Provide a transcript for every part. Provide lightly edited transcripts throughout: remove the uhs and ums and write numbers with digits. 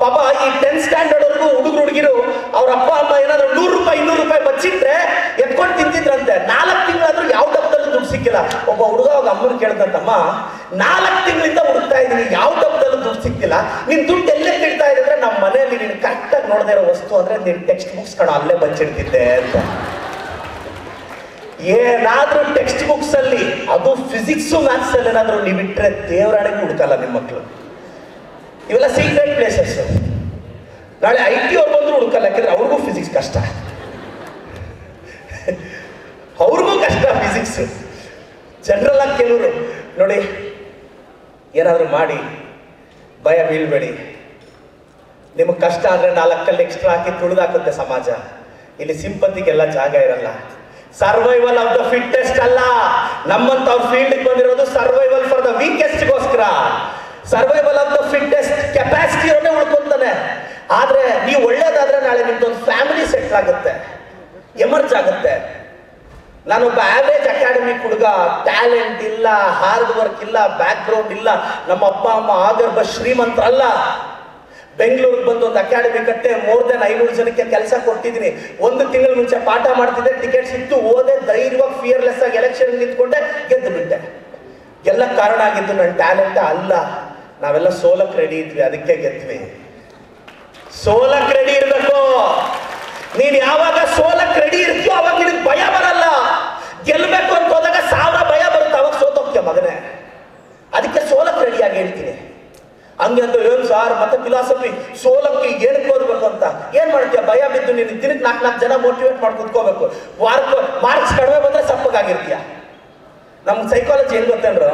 ಪಾಪ ಈ 10th standard ವರೆಗೂ ಹುಡುಗರು ಅವ್ರ ಅಪ್ಪ ಅಮ್ಮ ಏನಾದ್ರು 100 ರೂಪಾಯಿ 200 ರೂಪಾಯಿ ಬಚ್ಚಿಟ್ರೆ ಎತ್ಕೊಂಡು ತಿಂತಿದ್ರಂತೆ. 4 ತಿಂಗಳಾದ್ರೂ ಯಾವ ಡಬ್ಬದಲ್ಲೂ ದುಡ್ಡು ಸಿಕ್ಕಿಲ್ಲ. ಒಬ್ಬ ಹುಡುಗ ಅವಾಗ ಅಮ್ಮನ ಕೇಳ್ದಂತಮ್ಮ, 4 ತಿಂಗಳಿಂದ ಹುಡುಕ್ತಾ ಇದೀನಿ, ಯಾವ ಡಬ್ಬದಲ್ಲೂ ದುಡ್ಡು ಸಿಕ್ಕಿಲ್ಲ, ನಿನ್ ದುಡ್ಡು ಎಲ್ಲೇ ತಿಳ್ತಾ ಇದ್ರೆ ನಮ್ಮ ಮನೆಯಲ್ಲಿ ನೀನು ಕರೆಕ್ಟಾಗಿ ನೋಡದೇ ಇರೋ ವಸ್ತು ಅಂದ್ರೆ ನಿನ್ ಟೆಕ್ಸ್ಟ್ ಬುಕ್ಸ್ ಕಣ ಅಲ್ಲೇ ಬಚ್ಚಿಡ್ತಿದ್ದೆ ಅಂತ. ಏನಾದ್ರೂ ಟೆಕ್ಸ್ಟ್ ಬುಕ್ಸ್ ಅಲ್ಲಿ, ಅದು ಫಿಸಿಕ್ಸ್ ಮ್ಯಾಥ್ಸ್ ಅಲ್ಲಿ ಏನಾದ್ರೂ ನೀವಿಟ್ರೆ ದೇವರಾಣಿಗೂ ಹುಡುಕಲ್ಲ ನಿಮ್ಮ ಮಕ್ಕಳು. ಇವೆಲ್ಲ ಸೀಕ್ರೆಟ್ ಪ್ಲೇಸಸ್. ನಾಳೆ IT ಅವ್ರು ಬಂದ್ರು ಹುಡುಕಲ್ಲ, ಯಾಕಂದ್ರೆ ಅವ್ರಿಗೂ ಫಿಸಿಕ್ಸ್ ಕಷ್ಟ, ಅವ್ರಿಗೂ ಕಷ್ಟ ಫಿಸಿಕ್ಸ್. ಜನರಲ್ ಆಗಿ ಕೆಲವರು ನೋಡಿ, ಏನಾದರೂ ಮಾಡಿ ಭಯ ಬೀಳ್ಬೇಡಿ. ನಿಮಗೆ ಕಷ್ಟ ಅಂದ್ರೆ 4 ಕಲ್ಲು ಎಕ್ಸ್ಟ್ರಾ ಹಾಕಿ ತುಳಿದಾಕುತ್ತೆ ಸಮಾಜ. ಇಲ್ಲಿ ಸಿಂಪತಿಗೆಲ್ಲ ಜಾಗ ಇರಲ್ಲ. ಸರ್ವೈವಲ್ ಆಫ್ ದ ಫಿಟ್ಟೆಸ್ಟ್ ಅಲ್ಲ, ನಮ್ಮಂತವ್ರ ಫೀಲ್ಡ್ ಬಂದಿರೋದು ಸರ್ವೈವಲ್ ಫಾರ್ ದ ವೀಕೆಸ್ಟ್ಗೋಸ್ಕರ. Survival of the fittest capacity ಅವನ್ನೇ ಉಳ್ಕೊಂತಾನೆ. ಆದ್ರೆ ನೀವು ಒಳ್ಳೇದಾದ್ರೆ ನಾಳೆ ನಿಮ್ದೊಂದು ಫ್ಯಾಮಿಲಿ ಸೆಟ್ಲ್ ಆಗುತ್ತೆ, ಎಮರ್ಜ್ ಆಗುತ್ತೆ. ನಾನೊಬ್ಬ ಆವ್ರೇಜ್ ಅಕಾಡೆಮಿಕ್ ಹುಡುಗ, ಟ್ಯಾಲೆಂಟ್ ಇಲ್ಲ, ಹಾರ್ಡ್ ವರ್ಕ್ ಇಲ್ಲ, ಬ್ಯಾಕ್ ಗ್ರೌಂಡ್ ಇಲ್ಲ, ನಮ್ಮ ಅಪ್ಪ ಅಮ್ಮ ಆಗರ್ಭ ಶ್ರೀಮಂತರಲ್ಲ. ಬೆಂಗಳೂರಿಗೆ ಬಂದು ಒಂದು ಅಕಾಡೆಮಿ ಕಟ್ಟೆ ಮೋರ್ ದೆನ್ 500 ಜನಕ್ಕೆ ಕೆಲಸ ಕೊಟ್ಟಿದ್ದೀನಿ. 1 ತಿಂಗಳ ಮುಂಚೆ ಪಾಠ ಮಾಡ್ತಿದ್ದೆ, ಟಿಕೆಟ್ ಸಿಕ್ತು, ಓದೆ, ಧೈರ್ಯವಾಗಿ ಫಿಯರ್ಲೆಸ್ ಆಗಿ ಎಲೆಕ್ಷನ್ ನಿಂತ್ಕೊಂಡೆ, ಗೆದ್ದು ಬಿಟ್ಟೆ. ಎಲ್ಲ ಕಾರಣ ಆಗಿದ್ದು ನನ್ನ ಟ್ಯಾಲೆಂಟ್ ಅಲ್ಲ, ನಾವೆಲ್ಲ ಸೋಲಕ್ಕೆ ರೆಡಿ ಇದ್ವಿ, ಅದಕ್ಕೆ ಗೆದ್ವಿ. ಸೋಲಕ್ಕೆ ರೆಡಿ ಇರಬೇಕು. ನೀನು ಯಾವಾಗ ಸೋಲಕ್ಕೆ ರೆಡಿ ಇರ್ತೀಯೋ ಅವಾಗ ನಿನಗೆ ಭಯ ಬರಲ್ಲ. ಗೆಲ್ಲಬೇಕು ಅಂತ ಹೋದಾಗ 1000 ಭಯ ಬರುತ್ತೆ, ಅವಾಗ ಸೋತೋಗ್ತೀಯ ಮಗನೇ. ಅದಕ್ಕೆ ಸೋಲಕ್ಕೆ ರೆಡಿಯಾಗಿ ಹೇಳ್ತೀನಿ. ಹಂಗೆ ಅಂತ ಏನು ಸಾರ್ ಮತ್ತೆ ಫಿಲಾಸಫಿ, ಸೋಲಕ್ಕೆ ಏನಕ್ಕೆ ಓದಬೇಕು ಅಂತ ಏನ್ ಮಾಡ್ತೀಯ? ಭಯ ಬಿದ್ದು ನೀನು ದಿನಕ್ಕೆ 4 ಜನ ಮೋಟಿವೇಟ್ ಮಾಡಿ ಕುತ್ಕೋಬೇಕು. ಮಾರ್ಕ್ಸ್ ಕಡಿಮೆ ಬಂದ್ರೆ ಸಪ್ಪಗಾಗಿರ್ತೀಯ. ನಮ್ಗೆ ಸೈಕಾಲಜಿ ಹೆಂಗ್ ಗೊತ್ತೇನ್ರ,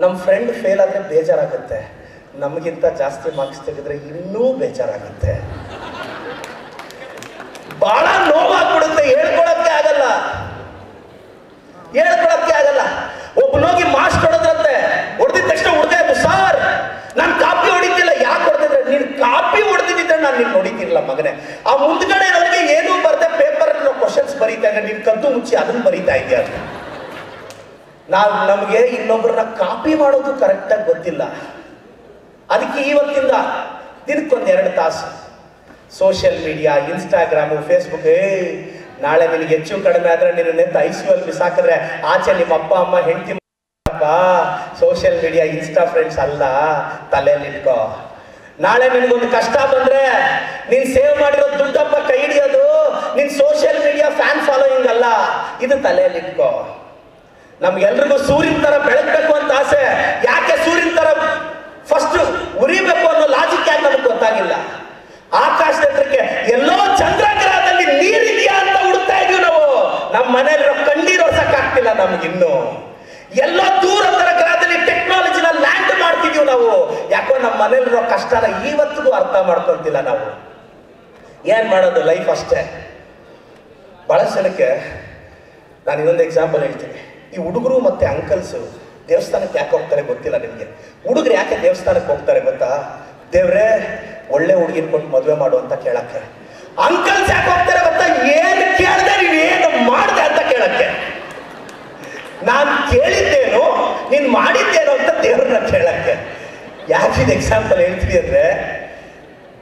ನಮ್ಮ ಫ್ರೆಂಡ್ ಫೇಲ್ ಆದ್ರೆ ಬೇಜಾರಾಗುತ್ತೆ, ನಮಗಿಂತ ಜಾಸ್ತಿ ಮಾರ್ಕ್ಸ್ ತೆಗೆದ್ರೆ ಇನ್ನೂ ಬೇಜಾರಾಗುತ್ತೆ, ಬಹಳ ನೋವಾಗ್ಬಿಡುತ್ತೆ, ಹೇಳ್ಕೊಳಕ್ಕೆ ಆಗಲ್ಲ. ಒಬ್ಬನೋಗಿ ಮಾಸ್ಟ್ ಹೊಡೆದ್ರಂತೆ, ಹೊಡೆದಿದ ತಕ್ಷಣ ಹೊಡೆದೇ ಅದು, ಸಾರ್ ನಾನು ಕಾಪಿ ಹೊಡಿತಿಲ್ಲ. ಯಾಕೆ ಹೊಡೆದಿದ್ರೆ? ನೀನು ಕಾಪಿ ಹೊಡೆದಿದ್ದಿದ್ರೆ ನಾನು ನಿನ್ನ ಹೊಡಿತಿರ್ಲಿಲ್ಲ ಮಗನೇ. ಆ ಮುಂದ್ಗಡೆ ನನಗೆ ಏನೂ ಬರ್ದೆ ಪೇಪರ್ ಕ್ವಶನ್ಸ್ ಬರೀತಾ ಇದ್ದೆ, ನೀನು ಕದ್ದು ಮುಚ್ಚಿ ಅದನ್ನ ಬರೀತಾ ಇದೆಯಾ ಅಂತ. ನಮಗೆ ಇನ್ನೊಬ್ಬರನ್ನ ಕಾಪಿ ಮಾಡೋದು ಕರೆಕ್ಟಾಗಿ ಗೊತ್ತಿಲ್ಲ. ಅದಕ್ಕೆ ಇವತ್ತಿಂದ ದಿನಕ್ಕೊಂದು 2 ತಾಸು ಸೋಷಿಯಲ್ ಮೀಡಿಯಾ, ಇನ್ಸ್ಟಾಗ್ರಾಮು, ಫೇಸ್ಬುಕ್. ನಾಳೆ ನಿನಗೆ ಹೆಚ್ಚು ಕಡಿಮೆ ಆದ್ರೆ ನಿನ್ನ ICU ಅಲ್ಲಿ ಬಿಸಾಕಿದ್ರೆ ಆಚೆ ನಿಮ್ಮ ಅಪ್ಪ ಅಮ್ಮ ಹೆಂಡತಿ ಸೋಷಿಯಲ್ ಮೀಡಿಯಾ ಇನ್ಸ್ಟಾ ಫ್ರೆಂಡ್ಸ್ ಅಲ್ಲ, ತಲೆಯಲ್ಲಿ ಇಟ್ಕೋ. ನಾಳೆ ನಿನಗೊಂದು ಕಷ್ಟ ಬಂದ್ರೆ ನೀನ್ ಸೇವ್ ಮಾಡಿರೋ ದುಡ್ಡಪ್ಪ ಕೈ ಹಿಡಿಯೋದು ನಿನ್ ಸೋಷಿಯಲ್ ಮೀಡಿಯಾ ಫ್ಯಾನ್ ಫಾಲೋಯಿಂಗ್ ಅಲ್ಲ, ಇದು ತಲೆಯಲ್ಲಿ ಇಟ್ಕೋ. ನಮ್ಗೆಲ್ರಿಗೂ ಸೂರ್ಯನ ತರ ಬೆಳಗ್ಬೇಕು ಅಂತ ಆಸೆ. ಯಾಕೆ ಸೂರ್ಯನ ತರ ಫಸ್ಟ್ ಉರಿಬೇಕು ಅನ್ನೋ ಲಾಜಿಕ್ ಯಾಕೆ ನಮ್ಗೆ ಗೊತ್ತಾಗಿಲ್ಲ. ಆಕಾಶದ ಹತ್ರಕ್ಕೆ ಎಲ್ಲೋ ಚಂದ್ರಗ್ರಹದಲ್ಲಿ ನೀರಿದೆಯಾ ಅಂತ ಹುಡುಕ್ತಾ ಇದೀವಿ ನಾವು. ನಮ್ಮ ಮನೆಯಲ್ಲಿರೋ ಕಣ್ಣೀರು ಸಾಕಾಗ್ತಿಲ್ಲ ನಮ್ಗಿನ್ನು. ಎಲ್ಲೋ ದೂರದ ಗ್ರಹದಲ್ಲಿ ಟೆಕ್ನಾಲಜಿನ ಲ್ಯಾಂಡ್ ಮಾಡ್ತಿದೀವಿ ನಾವು. ಯಾಕೋ ನಮ್ಮ ಮನೆಯಲ್ಲಿರೋ ಕಷ್ಟನ ಇವತ್ತಿಗೂ ಅರ್ಥ ಮಾಡ್ಕೊಂತಿಲ್ಲ ನಾವು. ಏನ್ ಮಾಡೋದು, ಲೈಫ್ ಅಷ್ಟೇ. ಬಹಳ ಜನಕ್ಕೆ ನಾನು ಇನ್ನೊಂದು ಎಕ್ಸಾಂಪಲ್ ಹೇಳ್ತೀನಿ. ಈ ಹುಡುಗರು ಮತ್ತೆ ಅಂಕಲ್ಸು ದೇವಸ್ಥಾನಕ್ಕೆ ಯಾಕೆ ಹೋಗ್ತಾರೆ ಗೊತ್ತಿಲ್ಲ ನಿಮ್ಗೆ. ಹುಡುಗರು ಯಾಕೆ ದೇವಸ್ಥಾನಕ್ಕೆ ಹೋಗ್ತಾರೆ ಗೊತ್ತಾ? ದೇವ್ರೇ ಒಳ್ಳೆ ಹುಡುಗಿನ ಕೊಟ್ಟು ಮದುವೆ ಮಾಡು ಅಂತ ಕೇಳಕ್ಕೆ. ಅಂಕಲ್ಸ್ ಯಾಕೆ ಹೋಗ್ತಾರೆ ಗೊತ್ತಾ? ಏನು ಕೇಳ್ದೆ ನೀವೇನು ಮಾಡ್ದೆ ಅಂತ ಕೇಳಕ್ಕೆ. ನಾನು ಕೇಳಿದ್ದೇನು ನೀನ್ ಮಾಡಿದ್ದೇನು ಅಂತ ದೇವ್ರನ್ನ ಕೇಳಕ್ಕೆ. ಯಾಕಿದ್ ಎಕ್ಸಾಂಪಲ್ ಹೇಳ್ತೀವಿ ಅಂದ್ರೆ,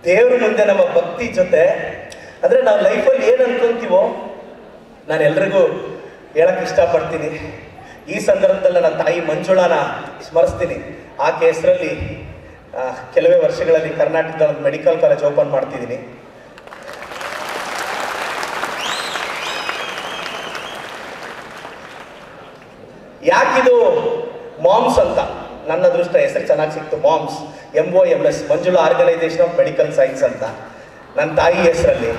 ದೇವ್ರ ಮುಂದೆ ನಮ್ಮ ಭಕ್ತಿ ಜೊತೆ ಅಂದ್ರೆ ನಾವು ಲೈಫಲ್ಲಿ ಏನು ಅನ್ಕೊಂತೀವೋ, ನಾನು ಎಲ್ರಿಗೂ ಹೇಳಕ್ ಇಷ್ಟಪಡ್ತೀನಿ. ಈ ಸಂದರ್ಭದಲ್ಲಿ ನನ್ನ ತಾಯಿ ಮಂಜುಳಾನ ಸ್ಮರಿಸ್ತೀನಿ. ಆಕೆ ಹೆಸರಲ್ಲಿ ಕೆಲವೇ ವರ್ಷಗಳಲ್ಲಿ ಕರ್ನಾಟಕದ ಒಂದು ಮೆಡಿಕಲ್ ಕಾಲೇಜ್ ಓಪನ್ ಮಾಡ್ತಿದ್ದೀನಿ. ಯಾಕಿದು ಮಾಮ್ಸ್ ಅಂತ? ನನ್ನ ಅದೃಷ್ಟ ಹೆಸರು ಚೆನ್ನಾಗಿ ಸಿಕ್ತು, MOMS, MOMS, Manjula organisation of medical science ಅಂತ ನನ್ನ ತಾಯಿ ಹೆಸರಲ್ಲಿ.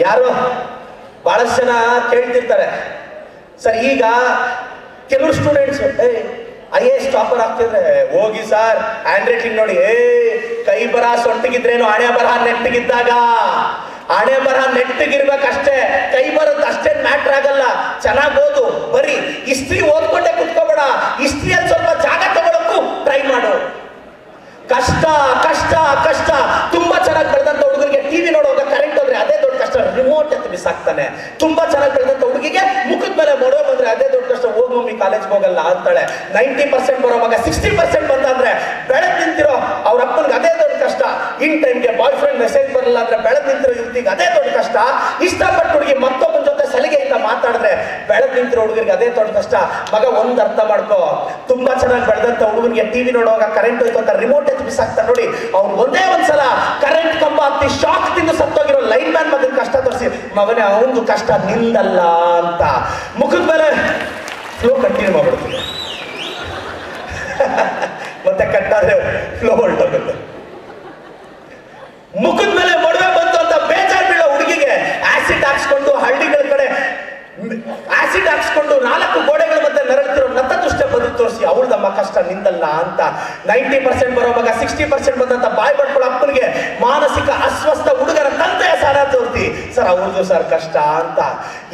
ಯಾರು ಬಹಳಷ್ಟು ಜನ ಕೇಳ್ತಿರ್ತಾರೆ, ಸರ್ ಈಗ ಕೆಲವರು ಸ್ಟೂಡೆಂಟ್ಸ್ IAS ಟಾಪರ್ ಆಗ್ತಿದ್ರೆ, ಹೋಗಿ ಸರ್ ಹ್ಯಾಂಡ್ ರೈಟಿಂಗ್ ನೋಡಿ, ಕೈ ಬರಹ ಸೊಂಟಿಗಿದ್ರೇನು ಹಣೆ ಬರಹ ನೆಟ್ಟಿಗಿದ್ದಾಗ. ಹಣೆ ಬರಹ ನೆಟ್ಟಿಗಿರ್ಬೇಕಷ್ಟೇ, ಕೈ ಬರೋದು ಅಷ್ಟೇನು ಮ್ಯಾಟ್ರ್ ಆಗಲ್ಲ. ಚೆನ್ನಾಗಿ ಓದು, ಬರೀ ಹಿಸ್ಟ್ರಿ ಓದ್ಕೊಂಡೆ ಕುತ್ಕೋಬೇಡ, ಹಿಸ್ಟ್ರಿಯಲ್ಲಿ ಸ್ವಲ್ಪ ಜಾಗ ತಗೊಳಕ್ಕೂ ಟ್ರೈ ಮಾಡು. ಕಷ್ಟ ಕಷ್ಟ ಕಷ್ಟ. ತುಂಬಾ ಚೆನ್ನಾಗಿ ಬೆಳೆದಂತ ಹುಡುಗರಿಗೆ ಟಿವಿ ನೋಡುವಾಗ ಕರೆಂಟ್ ಹೋದ್ರೆ ಅದೇ ದೊಡ್ಡ ಕಷ್ಟ, ರಿಮೋಟ್ ಎತ್ತು ಬಿಸಾಕ್ತಾನೆ. ತುಂಬಾ ಚೆನ್ನಾಗಿ ಬೆಳೆದಂತ ಹುಡುಗಿಗೆ ಮುಖದ ಮೇಲೆ ಮೊಡವೆ ಬಂದ್ರೆ ಅದೇ ದೊಡ್ಡ ಕಷ್ಟ, ಹೋಗಿ ಮಮ್ಮಿ ಕಾಲೇಜ್ಗೆ ಹೋಗಲ್ಲ ಅಂತಾಳೆ. 90% ಬರೋ ಮಗ 60% ಬಂದಂದ್ರೆ ನಿಂತಿರೋ ಹುಡುಗರಿಗೆ ಅದೇ ದೊಡ್ಡ ಕಷ್ಟ. ಮಗ ಒಂದ್ ಅರ್ಥ ಮಾಡ್ಕೋ, ತುಂಬಾ ಚೆನ್ನಾಗಿ ಬೆಳೆದಂತ ಹುಡುಗನಿಗೆ ಟಿವಿ ನೋಡುವಾಗ ಕರೆಂಟ್ ಹೋಯ್ತು ಅಂತ ರಿಮೋಟ್ ಎತ್ತು ಬಿಸಾಕ್ತಾರೆ ನೋಡಿ, ಅವ್ನು ಒಂದೇ ಒಂದ್ಸಲ ಕರೆಂಟ್ ಕಂಬ ಹತ್ತಿ ಶಾಕ್ ತಿಂದು ಸತ್ತೋಗಿರೋ ಲೈನ್ ಮ್ಯಾನ್ ಮಗನ ಕಷ್ಟ ತೋರಿಸಿ, ಮಗನೇ ಅವನದು ಕಷ್ಟ ನಿಂದಲ್ಲ ಅಂತ ಮುಖದ ಮೇಲೆ ಫ್ಲೋ ಕಂಟಿನ್ಯೂ ಮಾಡ್ಬಿಡ್ತೀವಿ. ಮತ್ತೆ ಕಟ್ಟಾದ್ರೆ ಫ್ಲೋ ಹೊರಟೋಗುತ್ತೆ. ಮುಖದ ಮೇಲೆ ಮೊಡವೆ ಬಂತು ಅಂತ ಬೇಜಾರು ಬೀಳೋ ಹುಡುಗಿಗೆ ಆಸಿಡ್ ಹಾಕ್ಸ್ಕೊಂಡು ಹಳ್ಳಿಗಳ ಕಡೆ ಆಸಿಡ್ ಹಾಕ್ಸ್ಕೊಂಡು 4 ಗೋಡೆಗಳ ಮಧ್ಯೆ ನರಳುತ್ತಿರೋ ನತದೃಷ್ಟ ಬದುಕು ತೋರಿಸಿ ಅವಳದಮ್ಮ ಕಷ್ಟ ನಿಂದಲ್ಲ ಅಂತ 90% ಬರೋ ಮಗ 60% ಬಂದಂತ ಬಾಯ್ ಪಡ್ಕೊಳ್ಳೋ ಅಪ್ಪನಿಗೆ ಮಾನಸಿಕ ಅಸ್ವಸ್ಥ ಹುಡುಗರ ತಂದೆಯ ಸಾರ ತೋರಿಸಿ ಸರ್ ಅವ್ರದ್ದು ಸರ್ ಕಷ್ಟ ಅಂತ.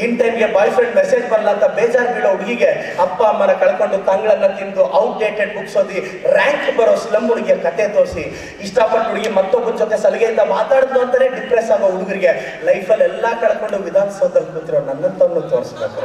ಇನ್ ಟೈಮ್ಗೆ ಬಾಯ್ ಫ್ರೆಂಡ್ ಮೆಸೇಜ್ ಬರಲ್ಲ ಅಂತ ಬೇಜಾರು ಬೀಳೋ ಹುಡುಗಿಗೆ ಅಪ್ಪ ಅಮ್ಮನ ಕಳ್ಕೊಂಡು ತಂಗಳನ್ನ ತಿಂದು ಔಟ್ಡೇಟೆಡ್ ಬುಕ್ಸ್ ಓದಿ ರ್ಯಾಂಕ್ ಬರೋ ಸ್ಲಮ್ ಹುಡುಗಿಯ ಕತೆ ತೋರಿಸಿ ಇಷ್ಟಪಟ್ಟು ಹುಡುಗಿ ಮತ್ತೊಬ್ಬನ ಜೊತೆ ಸಲಿಗೆಯಿಂದ ಮಾತಾಡಿದ್ಲು ಅಂತಾನೆ ಡಿಪ್ರೆಸ್ ಆಗೋ ಹುಡುಗರಿಗೆ ಲೈಫಲ್ಲಿ ಎಲ್ಲಾ ಕಳ್ಕೊಂಡು ವಿಧಾನಸೌಧದಲ್ಲಿ ಕೂತಿರೋ ನನ್ನಂತವನ್ನು ತೋರಿಸ್ಬೇಕು.